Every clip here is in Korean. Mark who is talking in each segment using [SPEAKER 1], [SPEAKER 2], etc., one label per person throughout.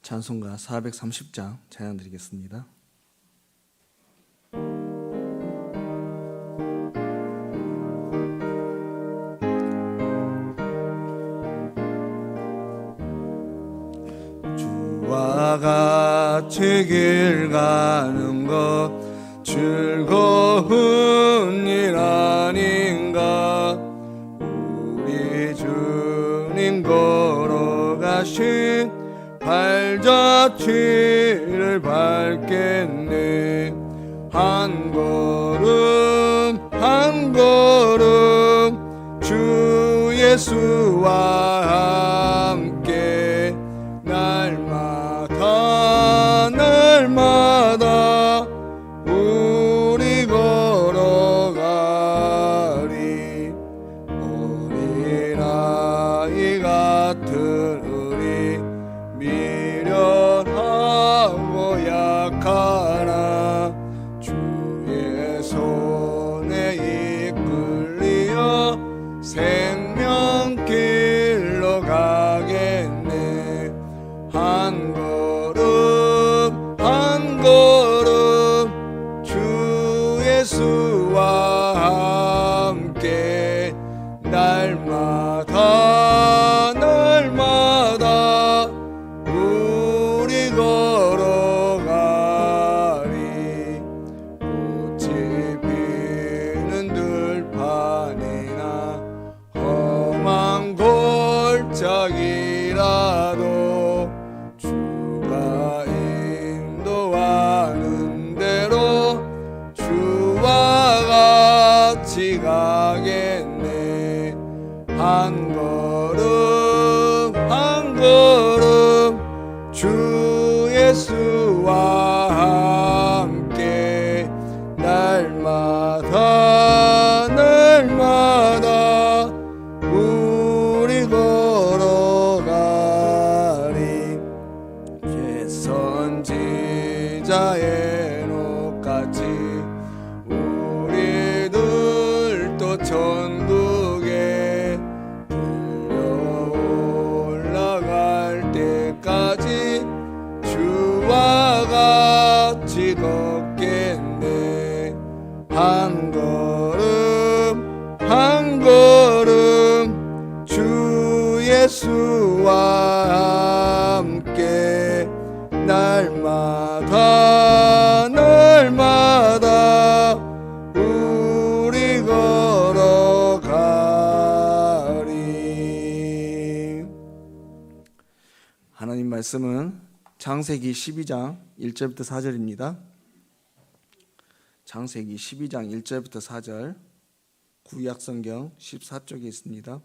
[SPEAKER 1] 찬송가 430장 찬양 드리겠습니다. 주와 같이 길 가는 것 즐거운 일 아닌가. 우리 주님 걸어가신 발자취를 밟겠네. 한 걸음 한 걸음 주 예수와 함께 날마다 날마다 우리 걸어가리. 어린아이 같은 우리 미련하고 약하나 주의 손에 이끌려 생명길로 가겠네. 한 걸음 한 걸음 주 예수와 함께 날마다 날마다 우리 걸어가리. 꽃이 피는 들판이나 험한 골짜기라도 주가 인도하는 대로 주와 같이 가겠네. 한 걸음 한 걸음 주 예수와 함께 날마다 날마다 우리 걸어가리. 최선지자의 녹같이 우리들도 천국에 올라갈 때까지 주와 같이 걷겠네. 한 걸음 한 걸음 주 예수와 함께 날마다 날마다 우리 걸어가리. 하나님 말씀은 창세기 12장 1절부터 4절입니다. 창세기 12장 1절부터 4절 구약성경 14쪽에 있습니다.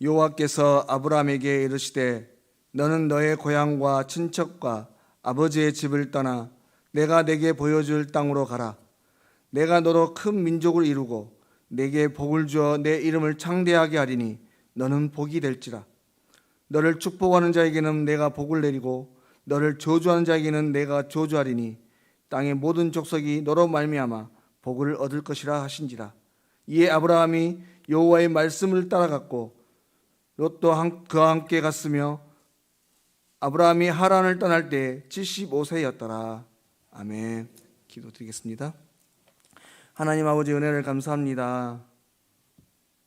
[SPEAKER 1] 여호와께서 아브라함에게 이르시되 너는 너의 고향과 친척과 아버지의 집을 떠나 내가 내게 보여줄 땅으로 가라. 내가 너로 큰 민족을 이루고 내게 복을 주어 내 이름을 창대하게 하리니 너는 복이 될지라. 너를 축복하는 자에게는 내가 복을 내리고 너를 저주하는 자에게는 내가 저주하리니 땅의 모든 족속이 너로 말미암아 복을 얻을 것이라 하신지라. 이에 아브라함이 여호와의 말씀을 따라갔고 롯도 그와 함께 갔으며 아브라함이 하란을 떠날 때 75세였더라. 아멘. 기도드리겠습니다. 하나님 아버지 은혜를 감사합니다.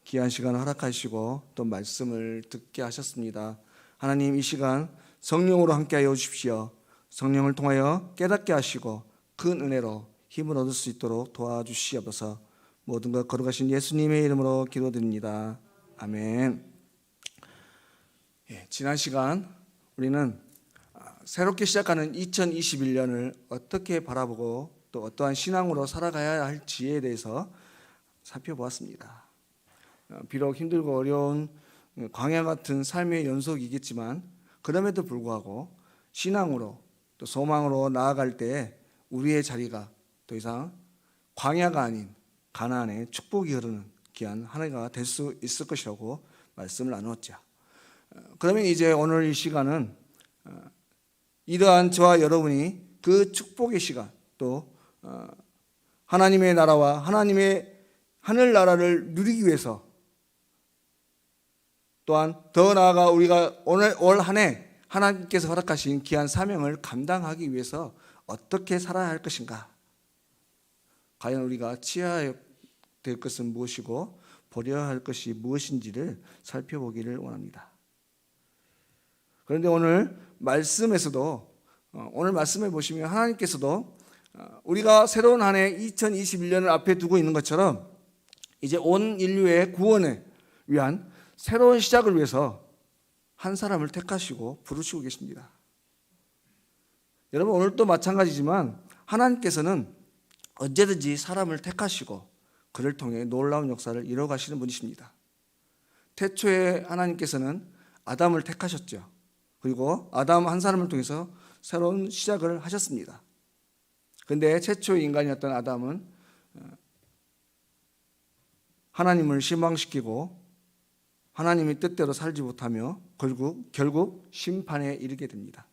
[SPEAKER 1] 귀한 시간 허락하시고 또 말씀을 듣게 하셨습니다. 하나님 이 시간 성령으로 함께하여 주십시오. 성령을 통하여 깨닫게 하시고 큰 은혜로 힘을 얻을 수 있도록 도와주시옵소서. 모든 것 거룩하신 예수님의 이름으로 기도드립니다. 아멘. 지난 시간 우리는 새롭게 시작하는 2021년을 어떻게 바라보고 또 어떠한 신앙으로 살아가야 할지에 대해서 살펴보았습니다. 비록 힘들고 어려운 광야 같은 삶의 연속이겠지만 그럼에도 불구하고 신앙으로 또 소망으로 나아갈 때 우리의 자리가 더 이상 광야가 아닌 가나안의 축복이 흐르는 귀한 한 해가 될 수 있을 것이라고 말씀을 나누었죠. 그러면 이제 오늘 이 시간은 이러한 저와 여러분이 그 축복의 시간 또 하나님의 나라와 하나님의 하늘나라를 누리기 위해서 또한 더 나아가 우리가 오늘 올 한 해 하나님께서 허락하신 귀한 사명을 감당하기 위해서 어떻게 살아야 할 것인가? 과연 우리가 취해야 될 것은 무엇이고 버려야 할 것이 무엇인지를 살펴보기를 원합니다. 그런데 오늘 말씀에서도 오늘 말씀을 보시면 하나님께서도 우리가 새로운 한 해 2021년을 앞에 두고 있는 것처럼 이제 온 인류의 구원을 위한 새로운 시작을 위해서 한 사람을 택하시고 부르시고 계십니다. 여러분 오늘도 마찬가지지만 하나님께서는 언제든지 사람을 택하시고 그를 통해 놀라운 역사를 이뤄가시는 분이십니다. 태초에 하나님께서는 아담을 택하셨죠. 그리고 아담 한 사람을 통해서 새로운 시작을 하셨습니다. 그런데 최초의 인간이었던 아담은 하나님을 실망시키고 하나님의 뜻대로 살지 못하며 결국 심판에 이르게 됩니다.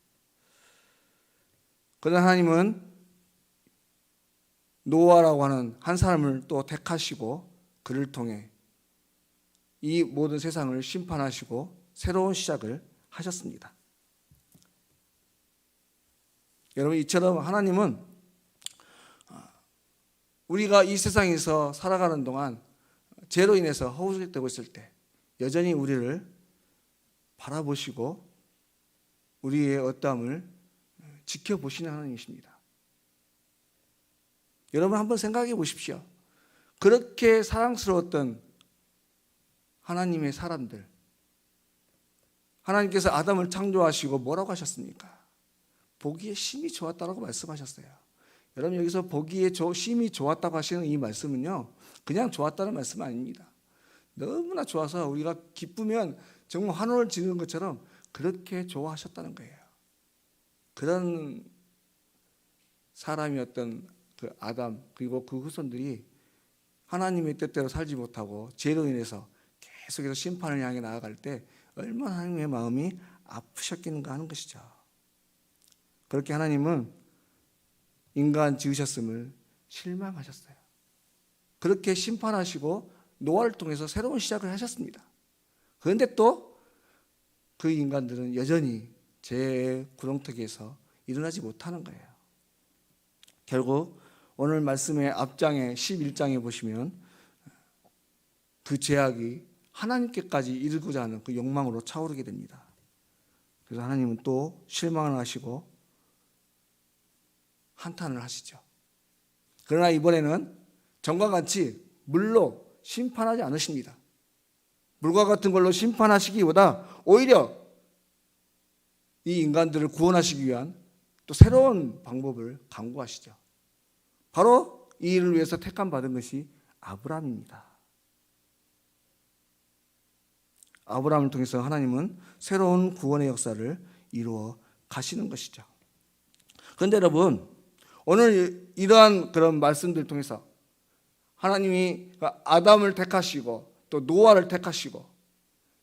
[SPEAKER 1] 그러나 하나님은 노아라고 하는 한 사람을 또 택하시고 그를 통해 이 모든 세상을 심판하시고 새로운 시작을 하셨습니다. 여러분 이처럼 하나님은 우리가 이 세상에서 살아가는 동안 죄로 인해서 허우적되고 있을 때 여전히 우리를 바라보시고 우리의 어떠함을 지켜보시는 하나님이십니다. 여러분 한번 생각해 보십시오. 그렇게 사랑스러웠던 하나님의 사람들, 하나님께서 아담을 창조하시고 뭐라고 하셨습니까? 보기에 심히 좋았다라고 말씀하셨어요. 여러분 여기서 보기에 심히 좋았다고 하시는 이 말씀은요, 그냥 좋았다는 말씀은 아닙니다. 너무나 좋아서 우리가 기쁘면 정말 환호를 지르는 것처럼 그렇게 좋아하셨다는 거예요. 그런 사람이었던 그 아담 그리고 그 후손들이 하나님의 뜻대로 살지 못하고 죄로 인해서 계속해서 심판을 향해 나아갈 때 얼마나 하나님의 마음이 아프셨겠는가 하는 것이죠. 그렇게 하나님은 인간 지으셨음을 실망하셨어요. 그렇게 심판하시고 노아를 통해서 새로운 시작을 하셨습니다. 그런데 또 그 인간들은 여전히 죄의 구렁텅이에서 일어나지 못하는 거예요. 결국 오늘 말씀의 앞장에 11장에 보시면 그 죄악이 하나님께까지 이르고자 하는 그 욕망으로 차오르게 됩니다. 그래서 하나님은 또 실망을 하시고 한탄을 하시죠. 그러나 이번에는 전과 같이 물로 심판하지 않으십니다. 물과 같은 걸로 심판하시기보다 오히려 이 인간들을 구원하시기 위한 또 새로운 방법을 강구하시죠. 바로 이 일을 위해서 택함 받은 것이 아브라함입니다. 아브라함을 통해서 하나님은 새로운 구원의 역사를 이루어 가시는 것이죠. 그런데 여러분, 오늘 이러한 그런 말씀들을 통해서 하나님이 아담을 택하시고 또 노아를 택하시고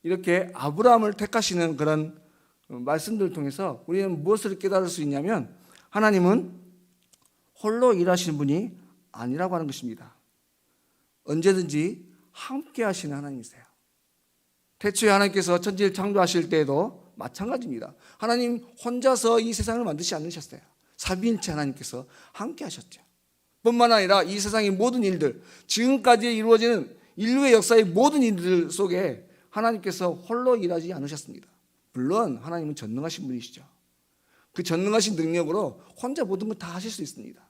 [SPEAKER 1] 이렇게 아브라함을 택하시는 그런 말씀들을 통해서 우리는 무엇을 깨달을 수 있냐면 하나님은 홀로 일하시는 분이 아니라고 하는 것입니다. 언제든지 함께 하시는 하나님이세요. 태초에 하나님께서 천지를 창조하실 때에도 마찬가지입니다. 하나님 혼자서 이 세상을 만드시지 않으셨어요. 삼위일체 하나님께서 함께 하셨죠. 뿐만 아니라 이 세상의 모든 일들, 지금까지 이루어지는 인류의 역사의 모든 일들 속에 하나님께서 홀로 일하지 않으셨습니다. 물론 하나님은 전능하신 분이시죠. 그 전능하신 능력으로 혼자 모든 걸 다 하실 수 있습니다.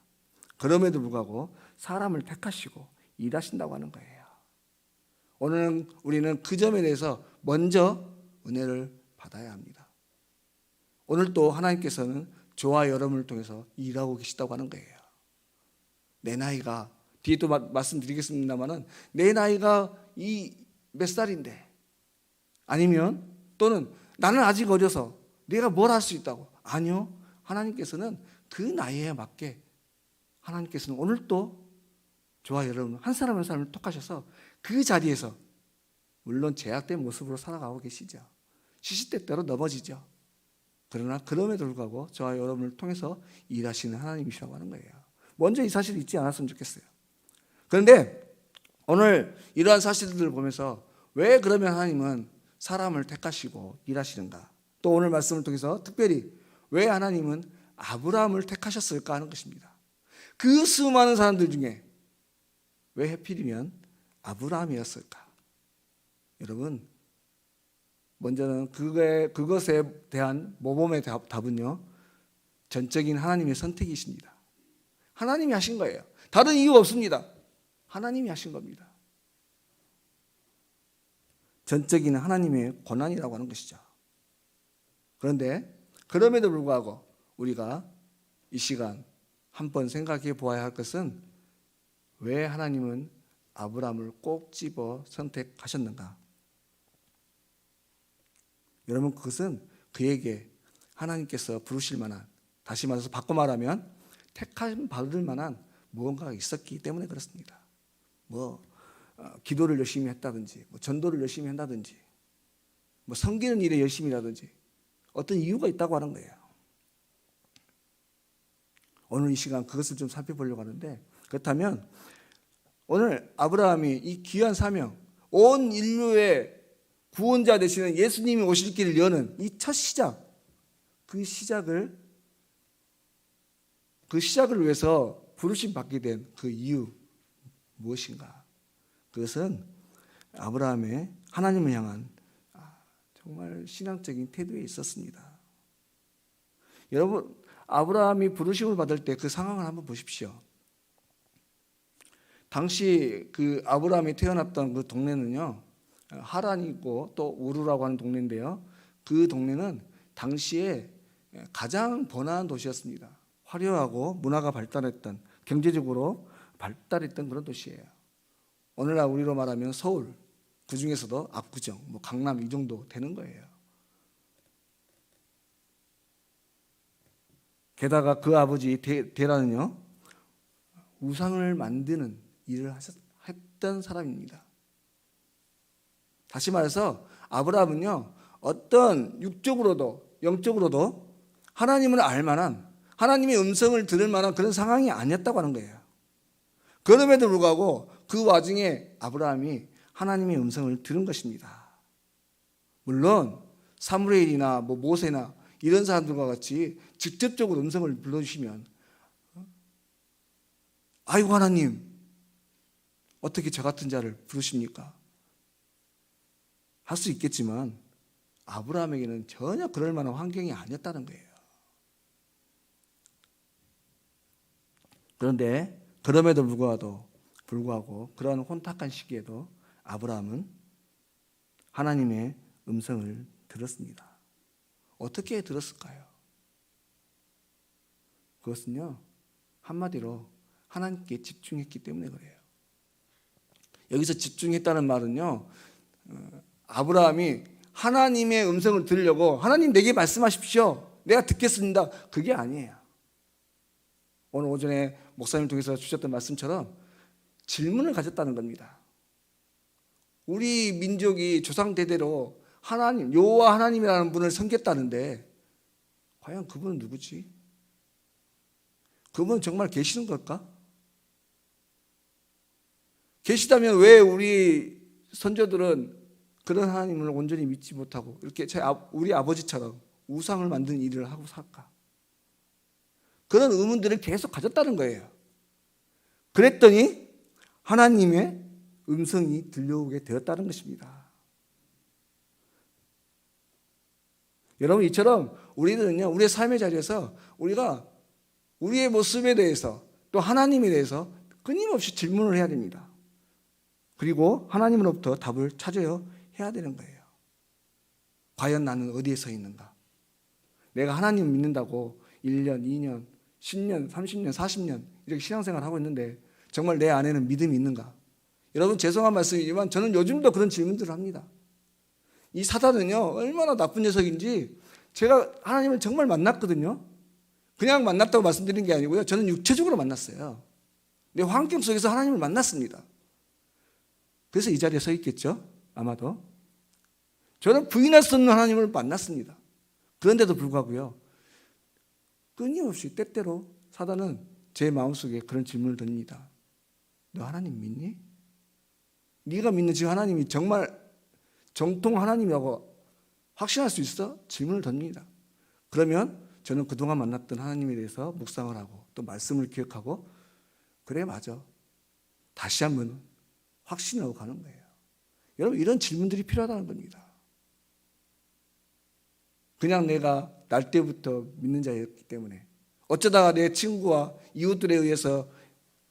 [SPEAKER 1] 그럼에도 불구하고 사람을 택하시고 일하신다고 하는 거예요. 오늘은 우리는 그 점에 대해서 먼저 은혜를 받아야 합니다. 오늘 또 하나님께서는 저와 여러분을 통해서 일하고 계시다고 하는 거예요. 내 나이가 뒤에 또 말씀드리겠습니다만은 내 나이가 이 몇 살인데 아니면 또는 나는 아직 어려서 내가 뭘 할 수 있다고 아니요. 하나님께서는 그 나이에 맞게 하나님께서는 오늘 또 저와 여러분 한 사람 한 사람을 택하셔서 그 자리에서 물론 제약된 모습으로 살아가고 계시죠. 시시때때로 넘어지죠. 그러나 그럼에도 불구하고 저와 여러분을 통해서 일하시는 하나님이시라고 하는 거예요. 먼저 이 사실을 잊지 않았으면 좋겠어요. 그런데 오늘 이러한 사실들을 보면서 왜 그러면 하나님은 사람을 택하시고 일하시는가? 또 오늘 말씀을 통해서 특별히 왜 하나님은 아브라함을 택하셨을까 하는 것입니다. 그 수많은 사람들 중에 왜 하필이면 아브라함이었을까? 여러분, 먼저는 그것에 대한 모범의 답은요, 전적인 하나님의 선택이십니다. 하나님이 하신 거예요. 다른 이유가 없습니다. 하나님이 하신 겁니다. 전적인 하나님의 권한이라고 하는 것이죠. 그런데 그럼에도 불구하고 우리가 이 시간 한번 생각해 보아야 할 것은 왜 하나님은 아브라함을 꼭 집어 선택하셨는가? 여러분, 그것은 그에게 하나님께서 부르실 만한, 다시 말해서 바꿔 말하면 택함 받을 만한 무언가가 있었기 때문에 그렇습니다. 기도를 열심히 했다든지, 전도를 열심히 한다든지, 섬기는 일에 열심히 하든지 어떤 이유가 있다고 하는 거예요. 오늘 이 시간 그것을 좀 살펴보려고 하는데, 그렇다면 오늘 아브라함이 이 귀한 사명, 온 인류의 구원자 되시는 예수님이 오실 길을 여는 이 첫 시작, 그 시작을 위해서 부르심 받게 된 그 이유 무엇인가? 그것은 아브라함의 하나님을 향한 정말 신앙적인 태도에 있었습니다. 여러분, 아브라함이 부르심을 받을 때 그 상황을 한번 보십시오. 당시 그 아브라함이 태어났던 그 동네는요, 하란이 있고 또 우르라고 하는 동네인데요, 그 동네는 당시에 가장 번화한 도시였습니다. 화려하고 문화가 발달했던, 경제적으로 발달했던 그런 도시예요. 오늘날 우리로 말하면 서울, 그 중에서도 압구정, 강남 이 정도 되는 거예요. 게다가 그 아버지 데라는요, 우상을 만드는 일을 했던 사람입니다. 다시 말해서 아브라함은요, 어떤 육적으로도 영적으로도 하나님을 알 만한, 하나님의 음성을 들을 만한 그런 상황이 아니었다고 하는 거예요. 그럼에도 불구하고 그 와중에 아브라함이 하나님의 음성을 들은 것입니다. 물론 사무엘이나 모세나 이런 사람들과 같이 직접적으로 음성을 불러주시면 아이고 하나님, 어떻게 저 같은 자를 부르십니까? 할 수 있겠지만 아브라함에게는 전혀 그럴 만한 환경이 아니었다는 거예요. 그런데 그럼에도 불구하고 그런 혼탁한 시기에도 아브라함은 하나님의 음성을 들었습니다. 어떻게 들었을까요? 그것은요, 한마디로 하나님께 집중했기 때문에 그래요. 여기서 집중했다는 말은요, 아브라함이 하나님의 음성을 들으려고 하나님 내게 말씀하십시오, 내가 듣겠습니다, 그게 아니에요. 오늘 오전에 목사님 통해서 주셨던 말씀처럼 질문을 가졌다는 겁니다. 우리 민족이 조상 대대로 하나님, 여호와 하나님이라는 분을 섬겼다는데 과연 그분은 누구지? 그분은 정말 계시는 걸까? 계시다면 왜 우리 선조들은 그런 하나님을 온전히 믿지 못하고 이렇게 우리 아버지처럼 우상을 만드는 일을 하고 살까? 그런 의문들을 계속 가졌다는 거예요. 그랬더니 하나님의 음성이 들려오게 되었다는 것입니다. 여러분, 이처럼 우리들은요, 우리의 삶의 자리에서 우리가 우리의 모습에 대해서 또 하나님에 대해서 끊임없이 질문을 해야 됩니다. 그리고 하나님으로부터 답을 찾아야 해야 되는 거예요. 과연 나는 어디에 서 있는가? 내가 하나님을 믿는다고 1년, 2년, 10년, 30년, 40년 이렇게 신앙생활을 하고 있는데 정말 내 안에는 믿음이 있는가? 여러분, 죄송한 말씀이지만 저는 요즘도 그런 질문들을 합니다. 이 사단은요, 얼마나 나쁜 녀석인지 제가 하나님을 정말 만났거든요. 그냥 만났다고 말씀드린 게 아니고요, 저는 육체적으로 만났어요. 내 환경 속에서 하나님을 만났습니다. 그래서 이 자리에 서 있겠죠, 아마도. 저는 부인할 수 없는 하나님을 만났습니다. 그런데도 불구하고요, 끊임없이 때때로 사단은 제 마음속에 그런 질문을 던집니다. 너 하나님 믿니? 네가 믿는 지 하나님이 정말 정통 하나님이라고 확신할 수 있어? 질문을 던집니다. 그러면 저는 그동안 만났던 하나님에 대해서 묵상을 하고 또 말씀을 기억하고 그래 맞아. 다시 한번 확신하고 가는 거예요. 여러분 이런 질문들이 필요하다는 겁니다. 그냥 내가 날 때부터 믿는 자였기 때문에 어쩌다가 내 친구와 이웃들에 의해서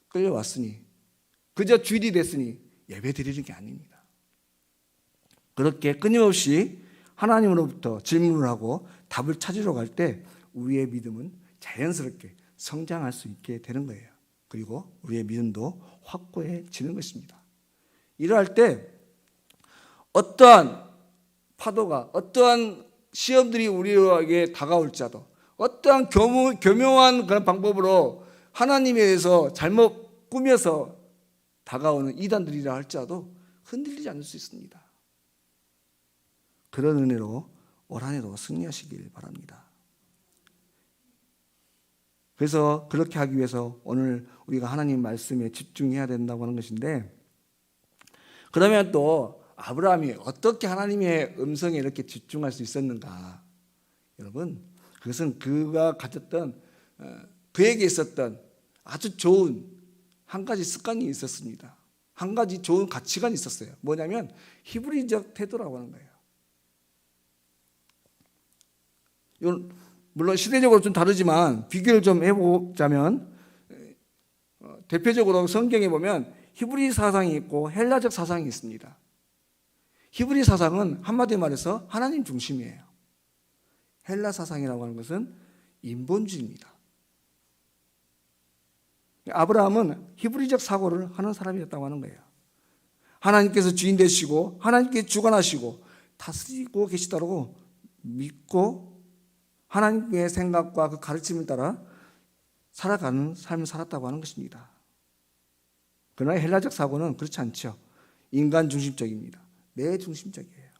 [SPEAKER 1] 끌려왔으니 그저 주일이 됐으니 예배 드리는 게 아닙니다. 그렇게 끊임없이 하나님으로부터 질문을 하고 답을 찾으러 갈 때 우리의 믿음은 자연스럽게 성장할 수 있게 되는 거예요. 그리고 우리의 믿음도 확고해지는 것입니다. 이러할 때 어떠한 파도가 어떠한 시험들이 우리에게 다가올지라도 어떠한 교묘한 그런 방법으로 하나님에 대해서 잘못 꾸며서 다가오는 이단들이라 할지라도 흔들리지 않을 수 있습니다. 그런 은혜로 올 한 해도 승리하시길 바랍니다. 그래서 그렇게 하기 위해서 오늘 우리가 하나님 말씀에 집중해야 된다고 하는 것인데, 그러면 또 아브라함이 어떻게 하나님의 음성에 이렇게 집중할 수 있었는가? 여러분, 그것은 그가 가졌던 그에게 있었던 아주 좋은 한 가지 습관이 있었습니다. 한 가지 좋은 가치관이 있었어요. 뭐냐면 히브리적 태도라고 하는 거예요. 물론 시대적으로 좀 다르지만 비교를 좀 해보자면 대표적으로 성경에 보면 히브리 사상이 있고 헬라적 사상이 있습니다. 히브리 사상은 한마디로 말해서 하나님 중심이에요. 헬라 사상이라고 하는 것은 인본주의입니다. 아브라함은 히브리적 사고를 하는 사람이었다고 하는 거예요. 하나님께서 주인 되시고 하나님께 주관하시고 다스리고 계시다고 믿고 하나님의 생각과 그 가르침을 따라 살아가는 삶을 살았다고 하는 것입니다. 그러나 헬라적 사고는 그렇지 않죠. 인간 중심적입니다. 내 중심적이에요.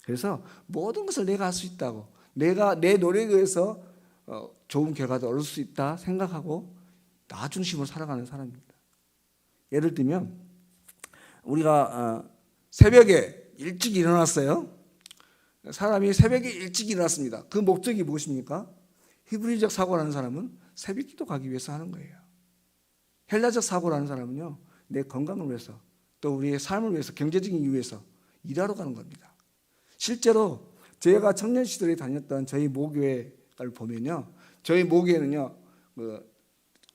[SPEAKER 1] 그래서 모든 것을 내가 할 수 있다고, 내가 내 노력에 의해서 좋은 결과를 얻을 수 있다 생각하고 나 중심으로 살아가는 사람입니다. 예를 들면 우리가 새벽에 일찍 일어났어요. 사람이 새벽에 일찍 일어났습니다. 그 목적이 무엇입니까? 히브리적 사고라는 사람은 새벽 기도 가기 위해서 하는 거예요. 헬라적 사고라는 사람은요, 내 건강을 위해서 또 우리의 삶을 위해서 경제적인 이유 위해서 일하러 가는 겁니다. 실제로 제가 청년 시절에 다녔던 저희 모교회를 보면요, 저희 모교회는요,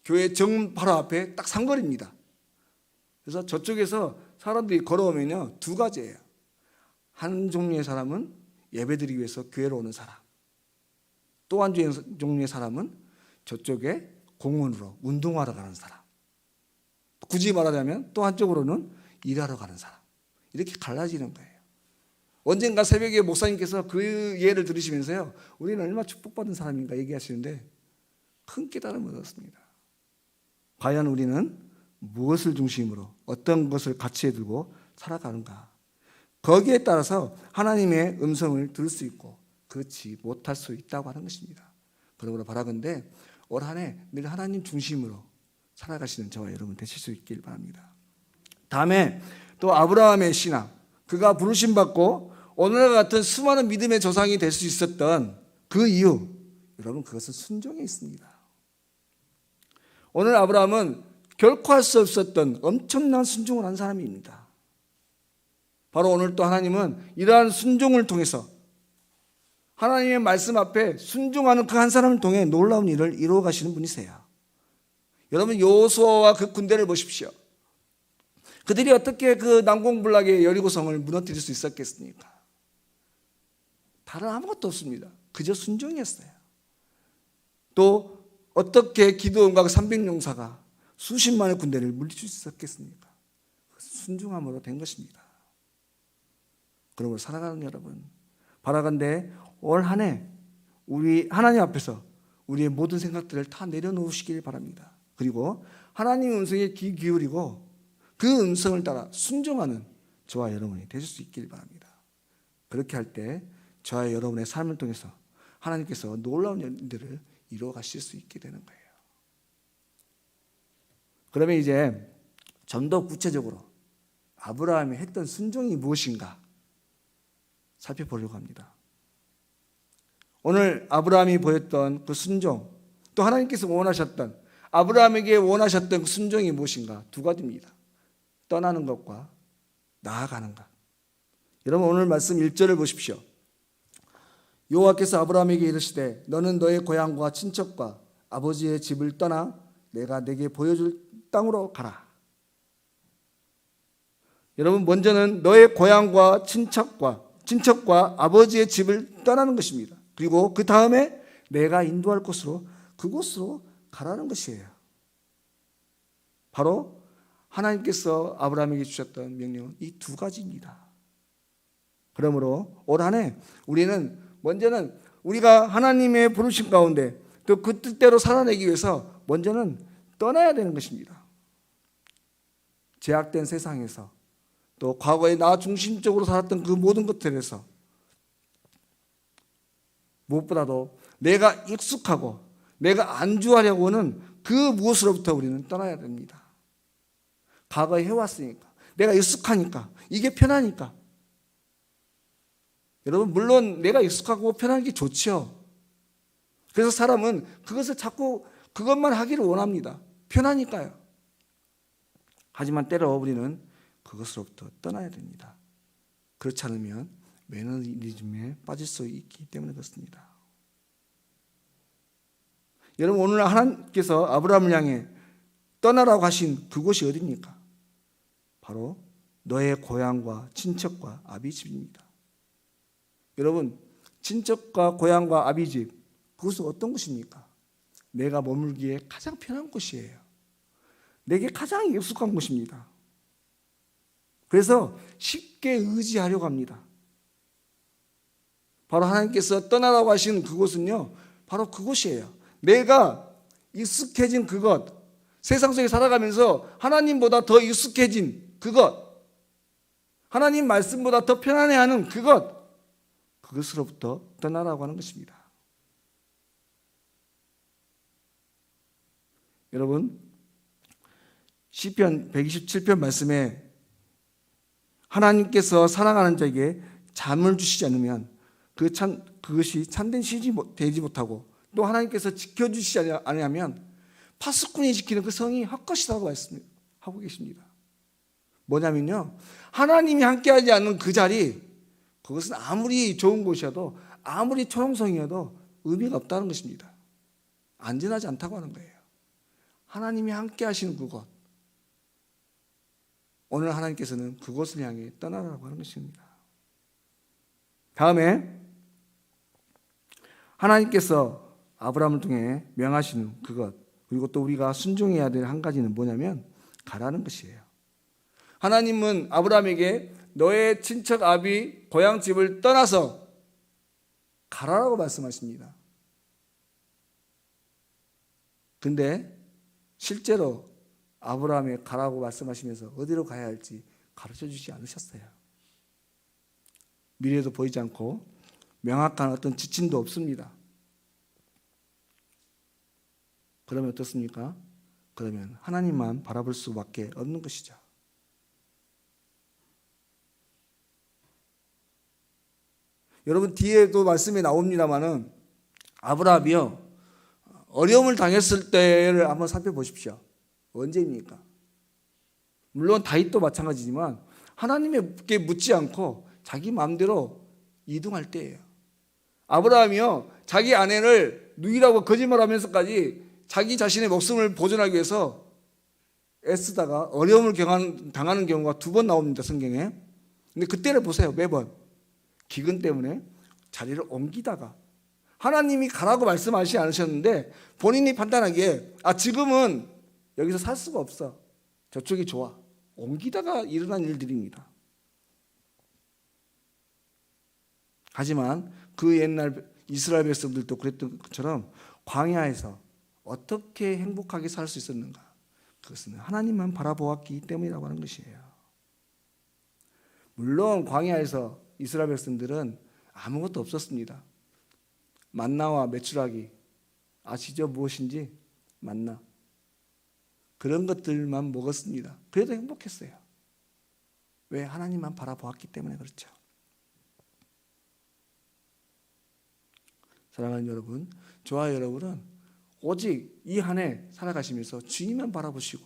[SPEAKER 1] 교회 정 바로 앞에 딱 상거리입니다. 그래서 저쪽에서 사람들이 걸어오면요, 두 가지예요. 한 종류의 사람은 예배드리기 위해서 교회로 오는 사람, 또 한 종류의 사람은 저쪽에 공원으로 운동하러 가는 사람, 굳이 말하자면 또 한쪽으로는 일하러 가는 사람, 이렇게 갈라지는 거예요. 언젠가 새벽에 목사님께서 그 예를 들으시면서요, 우리는 얼마나 축복받은 사람인가 얘기하시는데 큰 깨달음을 얻었습니다. 과연 우리는 무엇을 중심으로 어떤 것을 가치에 두고 살아가는가? 거기에 따라서 하나님의 음성을 들을 수 있고 그렇지 못할 수 있다고 하는 것입니다. 그러므로 바라건대 올 한 해 늘 하나님 중심으로 살아가시는 저와 여러분 되실 수 있길 바랍니다. 다음에 또 아브라함의 신앙, 그가 부르심 받고 오늘과 같은 수많은 믿음의 조상이 될 수 있었던 그 이유, 여러분 그것은 순종에 있습니다. 오늘 아브라함은 결코 할 수 없었던 엄청난 순종을 한 사람입니다. 바로 오늘 또 하나님은 이러한 순종을 통해서 하나님의 말씀 앞에 순종하는 그 한 사람을 통해 놀라운 일을 이루어 가시는 분이세요. 여러분 여호수아와 그 군대를 보십시오. 그들이 어떻게 그 난공불락의 여리고성을 무너뜨릴 수 있었겠습니까? 다른 아무것도 없습니다. 그저 순종이었어요. 또 어떻게 기드온과 300용사가 수십만의 군대를 물리칠 수 있었겠습니까? 순종함으로 된 것입니다. 그러므로 살아가는 여러분, 바라건대 올 한 해 우리 하나님 앞에서 우리의 모든 생각들을 다 내려놓으시길 바랍니다. 그리고 하나님의 음성에 귀 기울이고 그 음성을 따라 순종하는 저와 여러분이 되실 수 있길 바랍니다. 그렇게 할 때 저와 여러분의 삶을 통해서 하나님께서 놀라운 일들을 이루어 가실 수 있게 되는 거예요. 그러면 이제 좀 더 구체적으로 아브라함이 했던 순종이 무엇인가? 살펴보려고 합니다. 오늘 아브라함이 보였던 그 순종, 또 하나님께서 원하셨던, 아브라함에게 원하셨던 그 순종이 무엇인가? 두 가지입니다. 떠나는 것과 나아가는 것. 여러분 오늘 말씀 1절을 보십시오. 여호와께서 아브라함에게 이르시되 너는 너의 고향과 친척과 아버지의 집을 떠나 내가 내게 보여줄 땅으로 가라. 여러분 먼저는 너의 고향과 친척과 아버지의 집을 떠나는 것입니다. 그리고 그 다음에 내가 인도할 곳으로 그곳으로 가라는 것이에요. 바로 하나님께서 아브라함에게 주셨던 명령은 이 두 가지입니다. 그러므로 올 한 해 우리는 먼저는 우리가 하나님의 부르심 가운데 또 그 뜻대로 살아내기 위해서 먼저는 떠나야 되는 것입니다. 제약된 세상에서 또 과거에 나 중심적으로 살았던 그 모든 것들에서 무엇보다도 내가 익숙하고 내가 안주하려고 하는 그 무엇으로부터 우리는 떠나야 됩니다. 과거에 해왔으니까, 내가 익숙하니까, 이게 편하니까. 여러분 물론 내가 익숙하고 편한 게 좋죠. 그래서 사람은 그것을 자꾸 그것만 하기를 원합니다. 편하니까요. 하지만 때로 우리는 그것으로부터 떠나야 됩니다. 그렇지 않으면 매너리즘에 빠질 수 있기 때문에 그렇습니다. 여러분 오늘 하나님께서 아브라함을 향해 떠나라고 하신 그곳이 어디입니까? 바로 너의 고향과 친척과 아비 집입니다. 여러분 친척과 고향과 아비 집, 그것은 어떤 곳입니까? 내가 머물기에 가장 편한 곳이에요. 내게 가장 익숙한 곳입니다. 그래서 쉽게 의지하려고 합니다. 바로 하나님께서 떠나라고 하신 그곳은요, 바로 그곳이에요. 내가 익숙해진 그것, 세상 속에 살아가면서 하나님보다 더 익숙해진 그것, 하나님 말씀보다 더 편안해하는 그것으로부터 떠나라고 하는 것입니다. 여러분 시편 127편 말씀에 하나님께서 사랑하는 자에게 잠을 주시지 않으면 그것이 참된 시이 되지 못하고 또 하나님께서 지켜주시지 않으면 파수꾼이 지키는 그 성이 헛것이라고 하고 계십니다. 뭐냐면요, 하나님이 함께하지 않는 그 자리, 그것은 아무리 좋은 곳이어도 아무리 초롱성이어도 의미가 없다는 것입니다. 안전하지 않다고 하는 거예요. 하나님이 함께 하시는 그곳, 오늘 하나님께서는 그곳을 향해 떠나라고 하는 것입니다. 다음에 하나님께서 아브라함을 통해 명하시는 그것, 그리고 또 우리가 순종해야 될 한 가지는 뭐냐면 가라는 것이에요. 하나님은 아브라함에게 너의 친척 아비 고향 집을 떠나서 가라라고 말씀하십니다. 근데 실제로 아브라함에 가라고 말씀하시면서 어디로 가야 할지 가르쳐 주지 않으셨어요. 미래도 보이지 않고 명확한 어떤 지침도 없습니다. 그러면 어떻습니까? 그러면 하나님만 바라볼 수밖에 없는 것이죠. 여러분 뒤에도 말씀이 나옵니다마는 아브라함이요, 어려움을 당했을 때를 한번 살펴보십시오. 언제입니까? 물론 다윗도 마찬가지지만 하나님께 묻지 않고 자기 마음대로 이동할 때예요. 아브라함이요, 자기 아내를 누이라고 거짓말하면서까지 자기 자신의 목숨을 보존하기 위해서 애쓰다가 어려움을 당하는 경우가 2번 나옵니다, 성경에. 근데 그때를 보세요. 매번 기근 때문에 자리를 옮기다가 하나님이 가라고 말씀하시지 않으셨는데 본인이 판단하기에 지금은 여기서 살 수가 없어, 저쪽이 좋아, 옮기다가 일어난 일들입니다. 하지만 그 옛날 이스라엘 백성들도 그랬던 것처럼 광야에서 어떻게 행복하게 살 수 있었는가? 그것은 하나님만 바라보았기 때문이라고 하는 것이에요. 물론 광야에서 이스라엘 백성들은 아무것도 없었습니다. 만나와 메추라기, 아시죠? 무엇인지? 만나. 그런 것들만 먹었습니다. 그래도 행복했어요. 왜? 하나님만 바라보았기 때문에 그렇죠. 사랑하는 여러분, 저와 여러분은 오직 이 한 해 살아가시면서 주님만 바라보시고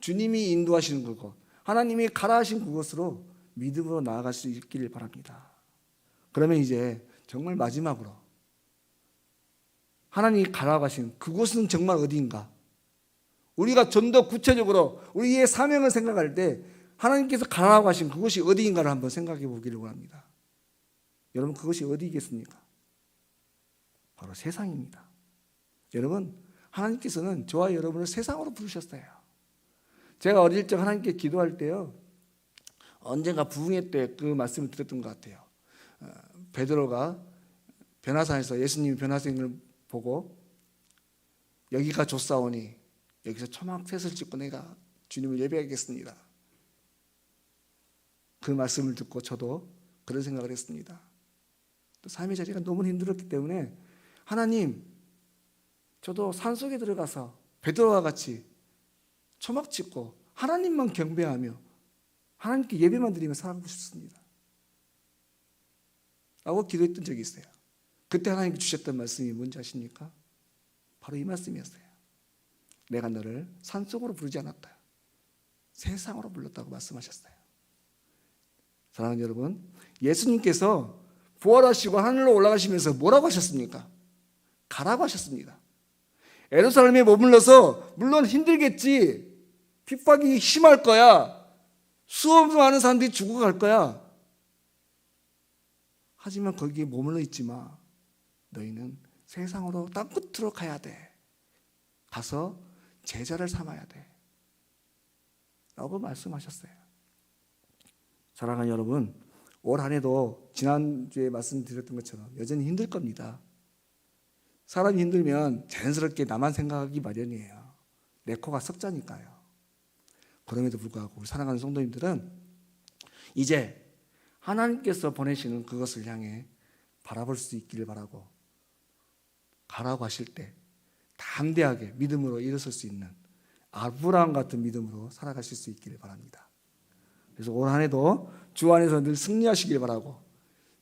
[SPEAKER 1] 주님이 인도하시는 그곳, 하나님이 가라 하신 그곳으로 믿음으로 나아갈 수 있기를 바랍니다. 그러면 이제 정말 마지막으로 하나님이 가라고 하신 그곳은 정말 어디인가? 우리가 좀 더 구체적으로 우리의 사명을 생각할 때 하나님께서 가라고 하신 그곳이 어디인가를 한번 생각해 보기를 원합니다. 여러분, 그것이 어디겠습니까? 바로 세상입니다. 여러분, 하나님께서는 저와 여러분을 세상으로 부르셨어요. 제가 어릴 적 하나님께 기도할 때요, 언젠가 부흥회 때 그 말씀을 드렸던 것 같아요. 베드로가 변화산에서 예수님이 변화생을 보고 여기가 좋사오니 여기서 초막셋을 짓고 내가 주님을 예배하겠습니다. 그 말씀을 듣고 저도 그런 생각을 했습니다. 또 삶의 자리가 너무 힘들었기 때문에 하나님, 저도 산속에 들어가서 베드로와 같이 초막 짓고 하나님만 경배하며 하나님께 예배만 드리며 살아가고 싶습니다 라고 기도했던 적이 있어요. 그때 하나님께 주셨던 말씀이 뭔지 아십니까? 바로 이 말씀이었어요. 내가 너를 산속으로 부르지 않았다, 세상으로 불렀다고 말씀하셨어요. 사랑하는 여러분, 예수님께서 부활하시고 하늘로 올라가시면서 뭐라고 하셨습니까? 가라고 하셨습니다. 예루살렘에 머물러서 물론 힘들겠지, 핍박이 심할 거야, 수없이 많은 사람들이 죽어갈 거야. 하지만 거기에 머물러 있지 마. 너희는 세상으로 땅끝으로 가야 돼. 가서 제자를 삼아야 돼 라고 말씀하셨어요. 사랑하는 여러분, 올 한 해도 지난주에 말씀드렸던 것처럼 여전히 힘들 겁니다. 사람이 힘들면 자연스럽게 나만 생각하기 마련이에요. 내 코가 석자니까요. 그럼에도 불구하고 우리 사랑하는 성도님들은 이제 하나님께서 보내시는 그것을 향해 바라볼 수 있기를 바라고, 가라고 하실 때 담대하게 믿음으로 일어설 수 있는 아브라함 같은 믿음으로 살아가실 수 있기를 바랍니다. 그래서 올 한 해도 주 안에서 늘 승리하시길 바라고,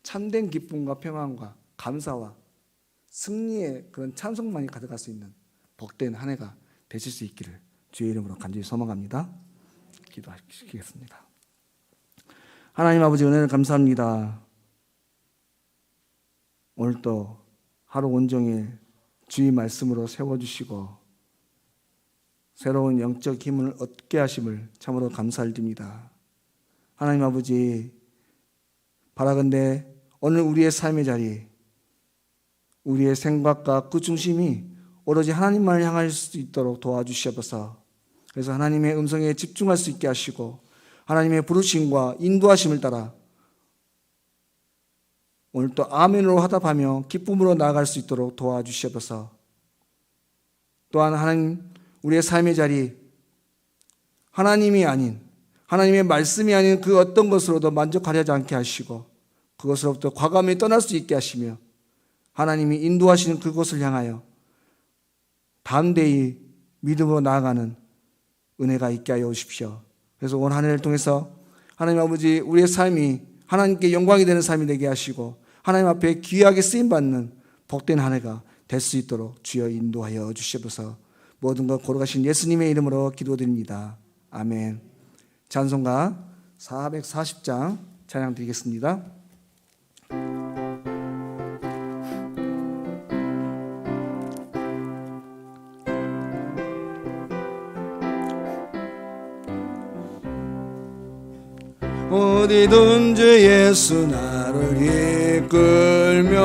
[SPEAKER 1] 참된 기쁨과 평안과 감사와 승리의 그런 찬송만이 가득할 수 있는 복된 한 해가 되실 수 있기를 주의 이름으로 간절히 소망합니다. 기도하시겠습니다. 하나님 아버지, 은혜를 감사합니다. 오늘도 하루 온종일 주의 말씀으로 세워주시고 새로운 영적 힘을 얻게 하심을 참으로 감사드립니다. 하나님 아버지, 바라건대 오늘 우리의 삶의 자리, 우리의 생각과 그 중심이 오로지 하나님만을 향할 수 있도록 도와주시옵소서. 그래서 하나님의 음성에 집중할 수 있게 하시고 하나님의 부르심과 인도하심을 따라 오늘 또 아멘으로 화답하며 기쁨으로 나아갈 수 있도록 도와주시옵소서. 또한 하나님, 우리의 삶의 자리, 하나님이 아닌, 하나님의 말씀이 아닌 그 어떤 것으로도 만족하려지 않게 하시고 그것으로부터 과감히 떠날 수 있게 하시며 하나님이 인도하시는 그곳을 향하여 담대히 믿음으로 나아가는 은혜가 있게 하여 오십시오. 그래서 온 한 해를 통해서 하나님 아버지, 우리의 삶이 하나님께 영광이 되는 삶이 되게 하시고 하나님 앞에 귀하게 쓰임받는 복된 한 해가 될 수 있도록 주여 인도하여 주시옵소서. 모든 것 걸어가신 예수님의 이름으로 기도드립니다. 아멘. 찬송가 440장 찬양 드리겠습니다. 어디든지 예수 나를 이끌며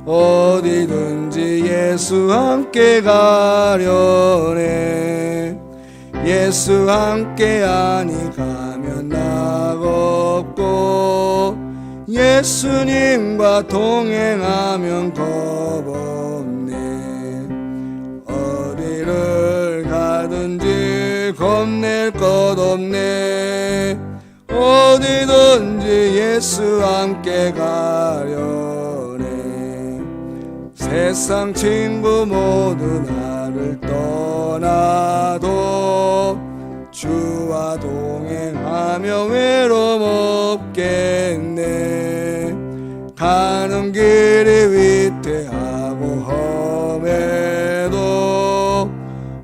[SPEAKER 1] 어디든지 예수 함께 가려네. 예수 함께 아니 가면 낙 없고 예수님과 동행하면 겁 없네. 어디를 가든지 겁낼 것 없네. 어디든지 예수 함께 가려네. 세상 친구 모두 나를 떠나도 주와 동행하며 외로움 없겠네. 가는 길이 위태하고 험해도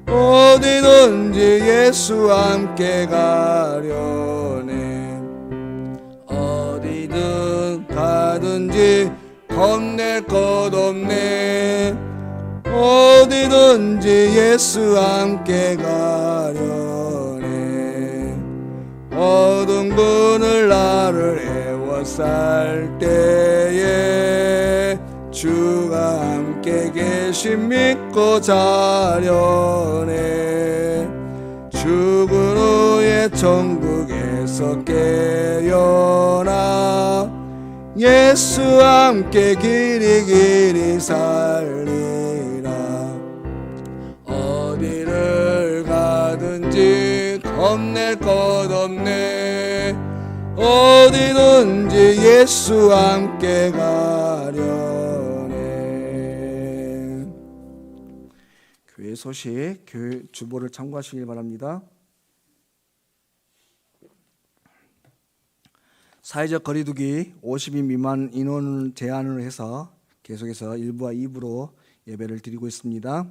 [SPEAKER 1] 어디든지 예수와 함께 가려네. 어디든 가든지 겁낼 것 없네. 어디든지 예수와 함께 가려네. 어두운 그늘 나를 애워쌀 때에 주가 함께 계심 믿고 자려네. 죽은 후에 천국에서 깨어나 예수와 함께 길이 살리라. 어디를 가든지 겁낼 것 없네. 어디든지 예수와 함께 가려네. 교회 소식, 교회 주보를 참고하시길 바랍니다. 사회적 거리두기 50인 미만 인원을 제한을 해서 계속해서 1부와 2부로 예배를 드리고 있습니다.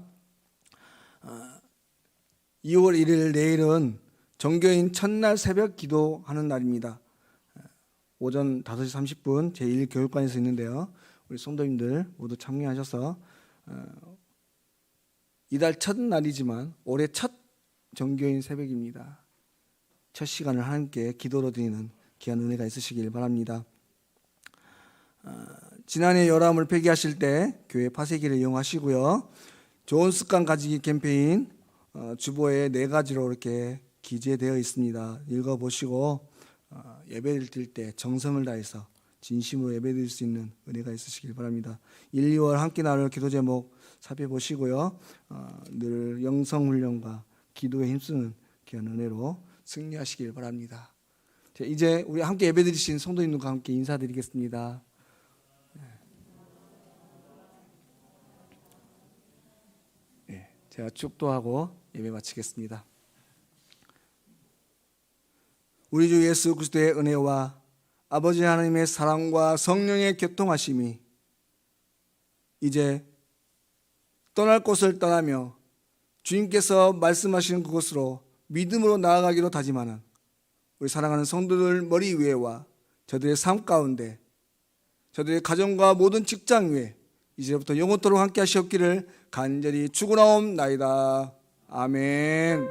[SPEAKER 1] 2월 1일 내일은 종교인 첫날 새벽 기도하는 날입니다. 오전 5시 30분 제1교육관에서 있는데요. 우리 성도님들 모두 참여하셔서 이달 첫 날이지만 올해 첫 종교인 새벽입니다. 첫 시간을 함께 기도로 드리는 귀한 은혜가 있으시길 바랍니다. 지난해 열함을 폐기하실 때 교회 파쇄기를 이용하시고요. 좋은 습관 가지기 캠페인 주보에 4가지로 이렇게 기재되어 있습니다. 읽어보시고 예배를 드릴 때 정성을 다해서 진심으로 예배 드릴 수 있는 은혜가 있으시길 바랍니다. 1, 2월 함께 나눌 기도 제목 살펴보시고요. 늘 영성훈련과 기도에 힘쓰는 귀한 은혜로 승리하시길 바랍니다. 이제 우리 함께 예배드리신 성도님들과 함께 인사드리겠습니다. 제가 축도하고 예배 마치겠습니다. 우리 주 예수 그리스도의 은혜와 아버지 하나님의 사랑과 성령의 교통하심이 이제 떠날 곳을 떠나며 주님께서 말씀하시는 그곳으로 믿음으로 나아가기로 다짐하는 우리 사랑하는 성도들 머리 위에와 저들의 삶 가운데, 저들의 가정과 모든 직장 위에 이제부터 영원토록 함께 하시옵기를 간절히 축원하옵나이다. 아멘.